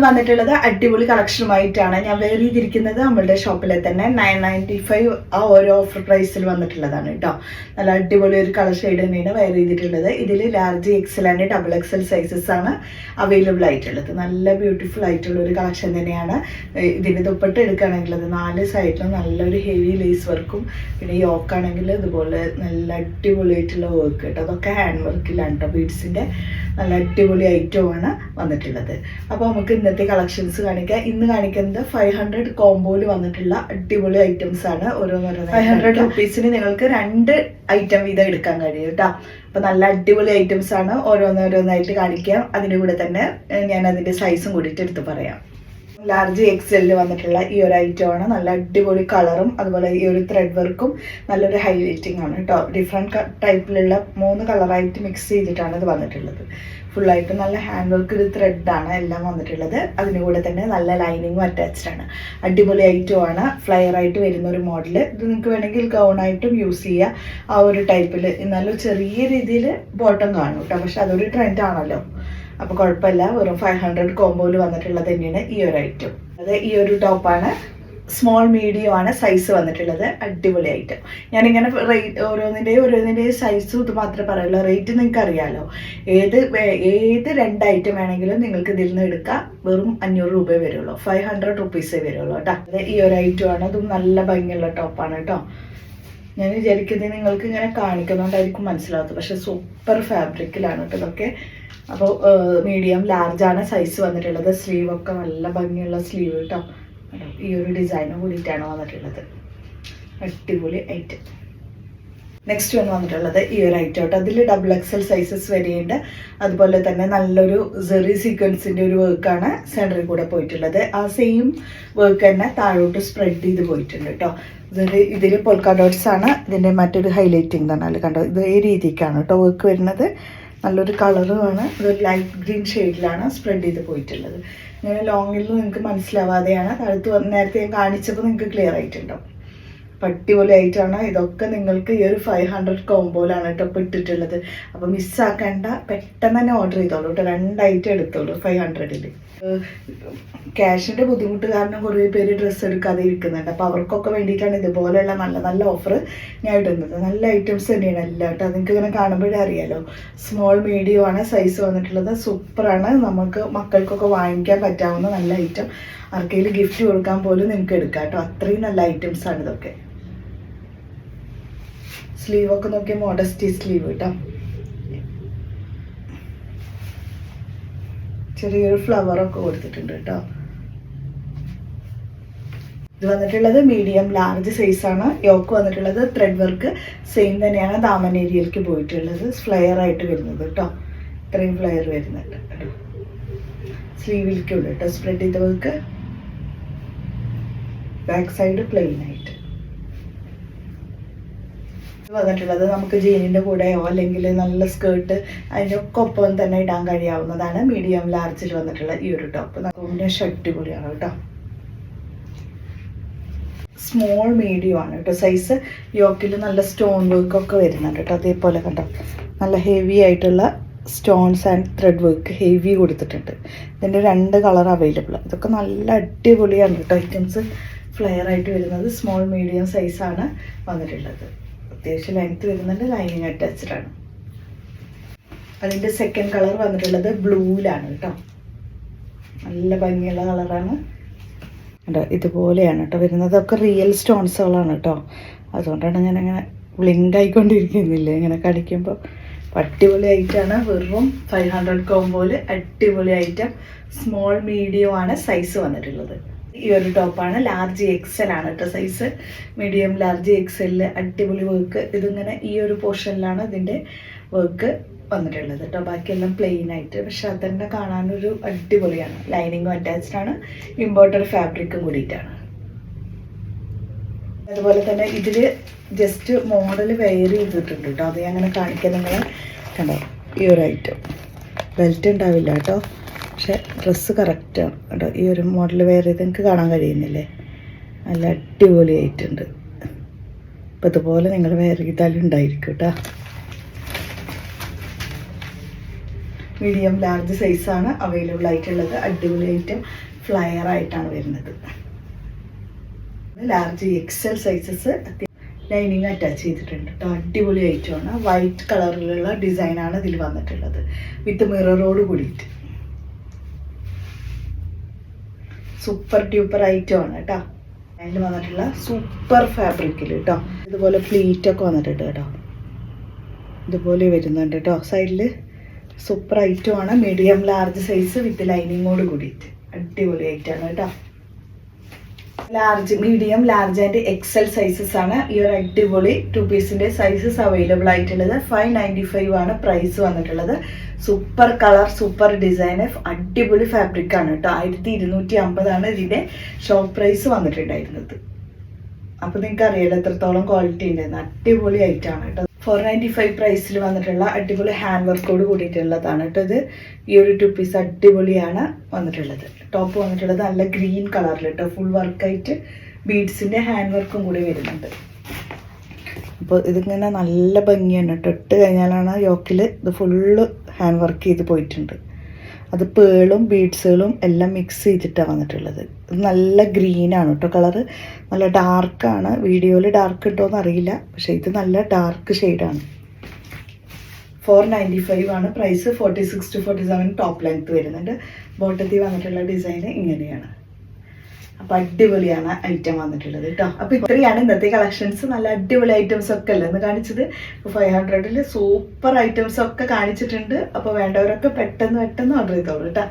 വന്നിട്ടുള്ളത് അടിപൊളി കളക്ഷനുമായിട്ടാണ് ഞാൻ വെയർ ചെയ്തിരിക്കുന്നത്. നമ്മളുടെ ഷോപ്പിലെ തന്നെ 995 ആ ഓരോ ഓഫർ പ്രൈസിൽ വന്നിട്ടുള്ളതാണ് കേട്ടോ. നല്ല അടിപൊളി ഒരു കളർ ഷെയ്ഡ് തന്നെയാണ് വെയർ ചെയ്തിട്ടുള്ളത്. ഇതിൽ large XL and double XL sizes ആണ് അവൈലബിൾ ആയിട്ടുള്ളത്. നല്ല ബ്യൂട്ടിഫുൾ ആയിട്ടുള്ള ഒരു കളക്ഷൻ തന്നെയാണ്. ഇതിൻ്റെ ദുപ്പട്ട എടുക്കുകയാണെങ്കിൽ അത് 4 സൈഡിലും നല്ലൊരു ഹെവി ലേസ് വർക്കും പിന്നെ യോക്കാണെങ്കിൽ ഇതുപോലെ നല്ല അടിപൊളിയായിട്ടുള്ള വർക്ക് കേട്ടോ. അതൊക്കെ ഹാൻഡ് വർക്കിലാണ് കേട്ടോ. ബീഡ്സിൻ്റെ നല്ല അടിപൊളി ഐറ്റമാണ് വന്നിട്ടുള്ളത്. അപ്പോൾ നമുക്ക് ഇന്നത്തെ കളക്ഷൻസ് കാണിക്കാം. ഇന്ന് കാണിക്കുന്നത് 500 കോംബോയിൽ വന്നിട്ടുള്ള അടിപൊളി ഐറ്റംസ് ആണ്. ഓരോന്നോരോന്ന് 500 റുപ്പീസിന് നിങ്ങൾക്ക് 2 ഐറ്റം വീതം എടുക്കാൻ കഴിയും കേട്ടോ. അപ്പോൾ നല്ല അടിപൊളി ഐറ്റംസ് ആണ്. ഓരോന്നോരോന്നായിട്ട് കാണിക്കാം. അതിൻ്റെ കൂടെ തന്നെ ഞാൻ അതിൻ്റെ സൈസും കൂടിയിട്ട് എടുത്ത് പറയാം. ലാർജ് എക്സലിൽ വന്നിട്ടുള്ള ഈ ഒരു ഐറ്റമാണ്. നല്ല അടിപൊളി കളറും അതുപോലെ ഈ ഒരു ത്രെഡ് വർക്കും നല്ലൊരു ഹൈലൈറ്റിംഗ് ആണ് കേട്ടോ. ഡിഫറെൻറ്റ് ടൈപ്പിലുള്ള 3 കളറായിട്ട് മിക്സ് ചെയ്തിട്ടാണ് ഇത് വന്നിട്ടുള്ളത്. ഫുള്ളായിട്ട് നല്ല ഹാൻഡ് വർക്ക് ഇത് ത്രെഡാണ് എല്ലാം വന്നിട്ടുള്ളത്. അതിൻ്റെ കൂടെ തന്നെ നല്ല ലൈനിങ്ങും അറ്റാച്ച്ഡ് ആണ്. അടിപൊളി ഐറ്റമാണ്. ഫ്ലയർ ആയിട്ട് വരുന്ന ഒരു മോഡൽ. ഇത് നിങ്ങൾക്ക് വേണമെങ്കിൽ ഗൗണായിട്ടും യൂസ് ചെയ്യുക. ആ ഒരു ടൈപ്പിൽ എന്നാലും ചെറിയ രീതിയിൽ ബോട്ടം കാണും കേട്ടോ. പക്ഷെ അതൊരു ട്രെൻഡ് ആണല്ലോ, അപ്പോൾ കുഴപ്പമില്ല. വെറും 500 കോംബോയിൽ വന്നിട്ടുള്ളത് തന്നെയാണ് ഈ ഒരു ഐറ്റം. അത് ഈ ഒരു ടോപ്പാണ്. സ്മോൾ മീഡിയം ആണ് സൈസ് വന്നിട്ടുള്ളത്. അടിപൊളി ഐറ്റം. ഞാനിങ്ങനെ റേറ്റ് ഓരോന്നിൻ്റെയും സൈസും ഇത് മാത്രമേ പറയുള്ളൂ. റേറ്റ് നിങ്ങൾക്ക് അറിയാമല്ലോ. ഏത് 2 ഐറ്റം വേണമെങ്കിലും നിങ്ങൾക്ക് ഇതിൽ നിന്ന് എടുക്കാം. വെറും 500 രൂപയെ വരുള്ളൂ. 500 റുപ്പീസേ വരുള്ളൂ കേട്ടോ. അത് ഈ ഒരു ഐറ്റമാണ്. അതും നല്ല ഭംഗിയുള്ള ടോപ്പാണ് കേട്ടോ. ഞാൻ വിചാരിക്കുന്നത് നിങ്ങൾക്ക് ഇങ്ങനെ കാണിക്കുന്നതുകൊണ്ടായിരിക്കും മനസ്സിലാവുന്നത്, പക്ഷെ സൂപ്പർ ഫാബ്രിക്കിലാണ് കേട്ടോ ഇതൊക്കെ. അപ്പോൾ മീഡിയം ലാർജാണ് സൈസ് വന്നിട്ടുള്ളത്. സ്ലീവൊക്കെ നല്ല ഭംഗിയുള്ള സ്ലീവ് കേട്ടോ. ഈ ഒരു ഡിസൈനും കൂടിയിട്ടാണ് വന്നിട്ടുള്ളത്. അടിപൊളി ഐറ്റം. നെക്സ്റ്റ് വന്നിട്ടുള്ളത് ഈ ഒരു ഐറ്റം കേട്ടോ. അതിൽ ഡബിൾ എക്സൽ സൈസസ് വരെയുണ്ട്. അതുപോലെ തന്നെ നല്ലൊരു സെറി സീക്വൻസിൻ്റെ ഒരു വർക്കാണ് സെൻറ്ററിൽ കൂടെ പോയിട്ടുള്ളത്. ആ സെയിം വർക്ക് തന്നെ താഴോട്ട് സ്പ്രെഡ് ചെയ്ത് പോയിട്ടുണ്ട് കേട്ടോ. ഇതിൽ പൊൾക്ക ഡോട്ട്സ് ആണ് ഇതിൻ്റെ മറ്റൊരു ഹൈലൈറ്റിംഗ് തന്നെ കണ്ടോ. ഇത് ഈ രീതിക്കാണ് കേട്ടോ വർക്ക് വരുന്നത്. നല്ലൊരു കളറുമാണ്. ഇതൊരു ലൈറ്റ് ഗ്രീൻ ഷെയ്ഡിലാണ് സ്പ്രെഡ് ചെയ്ത് പോയിട്ടുള്ളത്. ഇങ്ങനെ ലോങ്ങിൽ നിങ്ങൾക്ക് മനസ്സിലാവാതെയാണ്. താഴത്ത് നേരത്തെ ഞാൻ കാണിച്ചപ്പോൾ നിങ്ങൾക്ക് ക്ലിയർ ആയിട്ടുണ്ടാവും. അടിപൊളി ആയിട്ടാണ്. ഇതൊക്കെ നിങ്ങൾക്ക് ഈ ഒരു 500 കോംബോയിലാണ് കേട്ടോ ഇപ്പോൾ ഇട്ടിട്ടുള്ളത്. അപ്പോൾ മിസ്സാക്കേണ്ട, പെട്ടെന്ന് തന്നെ ഓർഡർ ചെയ്തോളൂ കേട്ടോ. 2 ഐറ്റം എടുത്തോളൂ 500-ൽ. ക്യാഷിൻ്റെ ബുദ്ധിമുട്ട് കാരണം കുറേ പേര് ഡ്രസ്സ് എടുക്കാതെ ഇരിക്കുന്നുണ്ട്. അപ്പോൾ അവർക്കൊക്കെ വേണ്ടിയിട്ടാണ് ഇതുപോലെയുള്ള നല്ല നല്ല ഓഫർ ഞാൻ ഇടുന്നത്. നല്ല ഐറ്റംസ് തന്നെയാണ് എല്ലാം കേട്ടോ. നിങ്ങൾക്ക് ഇങ്ങനെ കാണുമ്പോഴേ അറിയാലോ. സ്മോൾ മീഡിയം ആണ് സൈസ് വന്നിട്ടുള്ളത്. സൂപ്പറാണ്. നമുക്ക് മക്കൾക്കൊക്കെ വാങ്ങിക്കാൻ പറ്റാവുന്ന നല്ല ഐറ്റം. ആർക്കെങ്കിലും ഗിഫ്റ്റ് കൊടുക്കാൻ പോലും നിങ്ങൾക്ക് എടുക്കാം കേട്ടോ. അത്രയും നല്ല ഐറ്റംസ് ആണ് ഇതൊക്കെ. സ്ലീവൊക്കെ നോക്കിയാൽ മോഡസ്റ്റി സ്ലീവ് കേട്ടോ. ചെറിയൊരു ഫ്ലവറൊക്കെ കൊടുത്തിട്ടുണ്ട് കേട്ടോ. ഇത് വന്നിട്ടുള്ളത് മീഡിയം ലാർജ് സൈസാണ്. യോക്ക് വന്നിട്ടുള്ളത് ത്രെഡ് വർക്ക് സെയിം തന്നെയാണ്. ദാമൻ ഏരിയയിലേക്ക് പോയിട്ടുള്ളത്. ഫ്ലെയർ ആയിട്ട് വരുന്നത് കേട്ടോ. ഇത്രയും ഫ്ലെയർ വരുന്നുണ്ട് കേട്ടോ. സ്ലീവിലേക്കുണ്ട് കേട്ടോ സ്പ്രെഡ് ചെയ്ത വർക്ക്. ബാക്ക് സൈഡ് പ്ലെയിൻ ആയിട്ട് വന്നിട്ടുള്ളത്. നമുക്ക് ജീനിൻ്റെ കൂടെയോ അല്ലെങ്കിൽ നല്ല സ്കേർട്ട് അതിനൊക്കെ ഒപ്പം തന്നെ ഇടാൻ കഴിയാവുന്നതാണ്. മീഡിയം ലാർജിൽ വന്നിട്ടുള്ള ഈ ഒരു ടോപ്പ്. കോമ്പിനേഷൻ അടിപൊളിയാണ് കേട്ടോ. സ്മോൾ മീഡിയം ആണ് കേട്ടോ സൈസ്. യോക്കിൽ നല്ല സ്റ്റോൺ വർക്കൊക്കെ വരുന്നുണ്ട് കേട്ടോ. അതേപോലെ കണ്ടോ നല്ല ഹെവി ആയിട്ടുള്ള stones and thread work heavy കൊടുത്തിട്ടുണ്ട്. ഇതിൻ്റെ 2 കളർ അവൈലബിൾ. ഇതൊക്കെ നല്ല അടിപൊളിയാണ് കേട്ടോ ഐറ്റംസ്. ഫ്ലെയർ ആയിട്ട് വരുന്നത് സ്മോൾ മീഡിയം സൈസാണ് വന്നിട്ടുള്ളത്. അത്യാവശ്യം ലെങ്ത് വരുന്നുണ്ട്. ലൈനിങ് അറ്റാച്ച്ഡ് ആണ്. അതിൻ്റെ സെക്കൻഡ് കളർ വന്നിട്ടുള്ളത് ബ്ലൂവിലാണ് കേട്ടോ. നല്ല ഭംഗിയുള്ള കളറാണ് കേട്ടോ. ഇതുപോലെയാണ് കേട്ടോ വരുന്നത്. അതൊക്കെ റിയൽ സ്റ്റോൺസുകളാണ് കേട്ടോ. അതുകൊണ്ടാണ് ഞാനങ്ങനെ ബ്ലിങ്ക് ആയിക്കൊണ്ടിരിക്കുന്നില്ലേ ഇങ്ങനെ കടിക്കുമ്പോൾ. അടിപൊളി ഐറ്റമാണ്. വെറും 500 കോംബോയിൽ അടിപൊളി ഐറ്റം. സ്മോൾ മീഡിയം ആണ് സൈസ് വന്നിട്ടുള്ളത്. ഈ ഒരു ടോപ്പാണ്. ലാർജ് എക്സൽ ആണ് കേട്ടോ സൈസ്. മീഡിയം ലാർജ് എക്സലിൽ അടിപൊളി വർക്ക്. ഇതിങ്ങനെ ഈ ഒരു പോർഷനിലാണ് ഇതിൻ്റെ വർക്ക് വന്നിട്ടുള്ളത് കേട്ടോ. ബാക്കിയെല്ലാം പ്ലെയിൻ ആയിട്ട്. പക്ഷെ അതന്നെ കാണാനൊരു അടിപൊളിയാണ്. ലൈനിങ്ങും അറ്റാച്ച്ഡ് ആണ്. ഇമ്പോർട്ടഡ് ഫാബ്രിക്കും കൂടിയിട്ടാണ്. അതുപോലെ തന്നെ ഇതിൽ ജസ്റ്റ് മോഡൽ വെയർ ചെയ്തിട്ടുണ്ട് കേട്ടോ. അത് ഞാൻ അങ്ങനെ കാണിക്കാൻ നിങ്ങളെ കണ്ടോ. ഈ ഒരു ഐറ്റം ബെൽറ്റ് ഉണ്ടാവില്ല കേട്ടോ. പക്ഷെ ഡ്രസ്സ് കറക്റ്റാണ് കേട്ടോ. ഈ ഒരു മോഡൽ വെയർ ചെയ്ത് നിങ്ങൾക്ക് കാണാൻ കഴിയുന്നില്ലേ. നല്ല അടിപൊളിയായിട്ടുണ്ട്. അപ്പോൾ ഇതുപോലെ നിങ്ങൾ വെയർ ചെയ്താലും ഉണ്ടായിരിക്കും കേട്ടോ. മീഡിയം ലാർജ് സൈസാണ് അവൈലബിൾ ആയിട്ടുള്ളത്. അടിപൊളി ഐറ്റം ഫ്ലയർ ആയിട്ടാണ് വരുന്നത്. Large XL sizes lining attach ചെയ്തിട്ടുണ്ട് കേട്ടോ. അടിപൊളി ഐറ്റമാണ്. വൈറ്റ് കളറിലുള്ള ഡിസൈനാണ് ഇതിൽ വന്നിട്ടുള്ളത് വിത്ത് മിററോട് കൂടിയിട്ട്. സൂപ്പർ ട്യൂപ്പർ ഐറ്റമാണ് കേട്ടോ. അതിൽ വന്നിട്ടുള്ള സൂപ്പർ ഫാബ്രിക്കിൽ കേട്ടോ. ഇതുപോലെ പ്ലീറ്റൊക്കെ വന്നിട്ടുണ്ട് കേട്ടോ. ഇതുപോലെ വരുന്നുണ്ട് കേട്ടോ. സൈഡിൽ സൂപ്പർ ഐറ്റമാണ്. മീഡിയം ലാർജ് സൈസ് വിത്ത് ലൈനിങ്ങോട് കൂടിയിട്ട് അടിപൊളി ഐറ്റമാണ് കേട്ടോ. Large, medium, large and XL sizes ആണ് ഈ ഒരു അടിപൊളി 2 പീസിന്റെ സൈസസ് അവൈലബിൾ ആയിട്ടുള്ളത്. 595 ആണ് പ്രൈസ് വന്നിട്ടുള്ളത്. സൂപ്പർ കളർ, സൂപ്പർ ഡിസൈൻ, അടിപൊളി ഫാബ്രിക് ആണ് കേട്ടോ. 1250 ആണ് ഇതിന്റെ ഷോപ്പ് പ്രൈസ് വന്നിട്ടുണ്ടായിരുന്നത്. അപ്പൊ നിങ്ങൾക്ക് അറിയാലോ എത്രത്തോളം ക്വാളിറ്റി ഉണ്ടായിരുന്നു. അടിപൊളി ഐറ്റമാണ് കേട്ടോ. 495 പ്രൈസിൽ വന്നിട്ടുള്ള അടിപൊളി ഹാൻഡ് വർക്കോട് കൂടിയിട്ടുള്ളതാണ് കേട്ടോ. ഇത് ഈ ഒരു 2 പീസ് അടിപൊളിയാണ് വന്നിട്ടുള്ളത്. ടോപ്പ് വന്നിട്ടുള്ളത് നല്ല ഗ്രീൻ കളറിൽ കേട്ടോ. ഫുൾ വർക്കായിട്ട് ബീഡ്സിൻ്റെ ഹാൻഡ് വർക്കും കൂടി വരുന്നുണ്ട്. അപ്പോൾ ഇതിങ്ങനെ നല്ല ഭംഗിയാണ് കേട്ടോ. ഇട്ട് കഴിഞ്ഞാലാണ് യോക്കിൽ ഇത് ഫുള്ള് ഹാൻഡ് വർക്ക് ചെയ്ത് പോയിട്ടുണ്ട്. അത് പേളും ബീഡ്സുകളും എല്ലാം മിക്സ് ചെയ്തിട്ടാണ് വന്നിട്ടുള്ളത്. ഇത് നല്ല ഗ്രീനാണ് കേട്ടോ. കളറ് നല്ല ഡാർക്കാണ്. വീഡിയോയിൽ ഡാർക്ക് ഉണ്ടോയെന്ന് അറിയില്ല, പക്ഷേ ഇത് നല്ല ഡാർക്ക് ഷെയ്ഡാണ്. 495 ആണ് പ്രൈസ്. 46 to 47 ടോപ്പ് ലെങ്ത് വരുന്നുണ്ട്. ബോട്ടത്തിൽ വന്നിട്ടുള്ള ഡിസൈൻ ഇങ്ങനെയാണ്. അപ്പോൾ അടിപൊളിയാണ് ഐറ്റം വന്നിട്ടുള്ളത് കേട്ടോ. അപ്പോൾ ഇത്രയാണ് ഇന്നത്തെ കളക്ഷൻസ്. നല്ല അടിപൊളി ഐറ്റംസ് ഒക്കെ അല്ലേ ഇന്ന് കാണിച്ചത്. 500ൽ സൂപ്പർ ഐറ്റംസ് ഒക്കെ കാണിച്ചിട്ടുണ്ട്. അപ്പോൾ വേണ്ടവരൊക്കെ പെട്ടെന്ന് ഓർഡർ ചെയ്തോളൂ കേട്ടോ.